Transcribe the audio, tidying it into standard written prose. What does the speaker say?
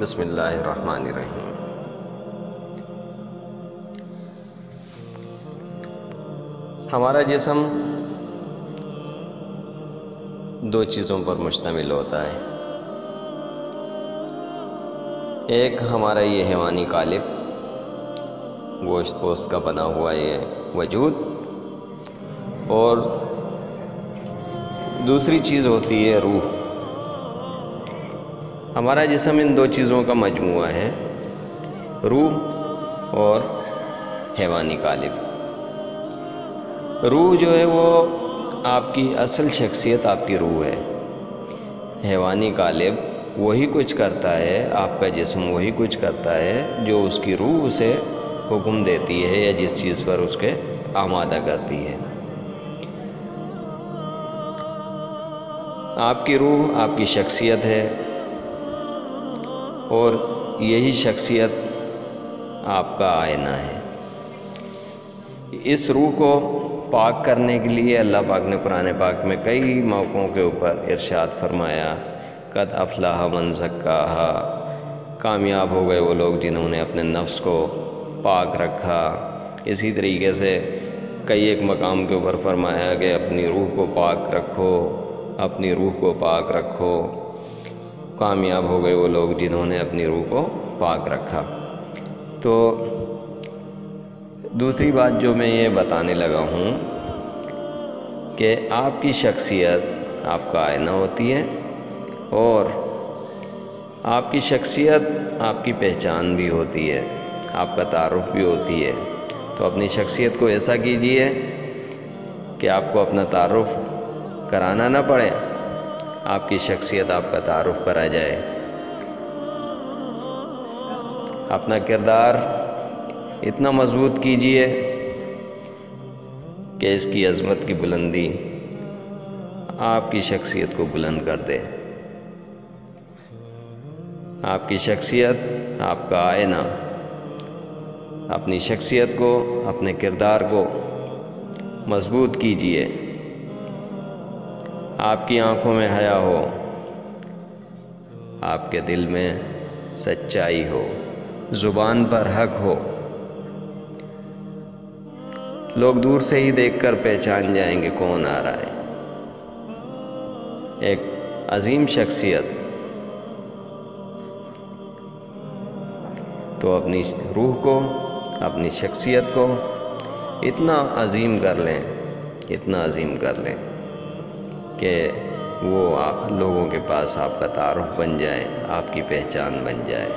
بسم اللہ الرحمن الرحیم۔ ہمارا جسم دو چیزوں پر مشتمل ہوتا ہے، ایک ہمارا یہ حیوانی قالب، گوشت پوست کا بنا ہوا یہ وجود، اور دوسری چیز ہوتی ہے روح۔ ہمارا جسم ان دو چیزوں کا مجموعہ ہے، روح اور حیوانی قالب۔ روح جو ہے وہ آپ کی اصل شخصیت، آپ کی روح ہے۔ حیوانی قالب وہی کچھ کرتا ہے، آپ کا جسم وہی کچھ کرتا ہے جو اس کی روح اسے حکم دیتی ہے یا جس چیز پر اس کے آمادہ کرتی ہے۔ آپ کی روح آپ کی شخصیت ہے، اور یہی شخصیت آپ کا آئینہ ہے۔ اس روح کو پاک کرنے کے لیے اللہ پاک نے قرآن پاک میں کئی موقعوں کے اوپر ارشاد فرمایا، قد افلح من زکاہا، کامیاب ہو گئے وہ لوگ جنہوں نے اپنے نفس کو پاک رکھا۔ اسی طریقے سے کئی ایک مقام کے اوپر فرمایا کہ اپنی روح کو پاک رکھو، اپنی روح کو پاک رکھو، کامیاب ہو گئے وہ لوگ جنہوں نے اپنی روح کو پاک رکھا۔ تو دوسری بات جو میں یہ بتانے لگا ہوں کہ آپ کی شخصیت آپ کا آئینہ ہوتی ہے، اور آپ کی شخصیت آپ کی پہچان بھی ہوتی ہے، آپ کا تعارف بھی ہوتی ہے۔ تو اپنی شخصیت کو ایسا کیجئے کہ آپ کو اپنا تعارف کرانا نہ پڑے، آپ کی شخصیت آپ کا تعارف کرا جائے۔ اپنا کردار اتنا مضبوط کیجئے کہ اس کی عظمت کی بلندی آپ کی شخصیت کو بلند کر دے۔ آپ کی شخصیت آپ کا آئینہ، اپنی شخصیت کو، اپنے کردار کو مضبوط کیجئے۔ آپ کی آنکھوں میں حیا ہو، آپ کے دل میں سچائی ہو، زبان پر حق ہو، لوگ دور سے ہی دیکھ کر پہچان جائیں گے کون آ رہا ہے۔ ایک عظیم شخصیت۔ تو اپنی روح کو، اپنی شخصیت کو اتنا عظیم کر لیں، اتنا عظیم کر لیں کہ وہ لوگوں کے پاس آپ کا تعارف بن جائے، آپ کی پہچان بن جائے۔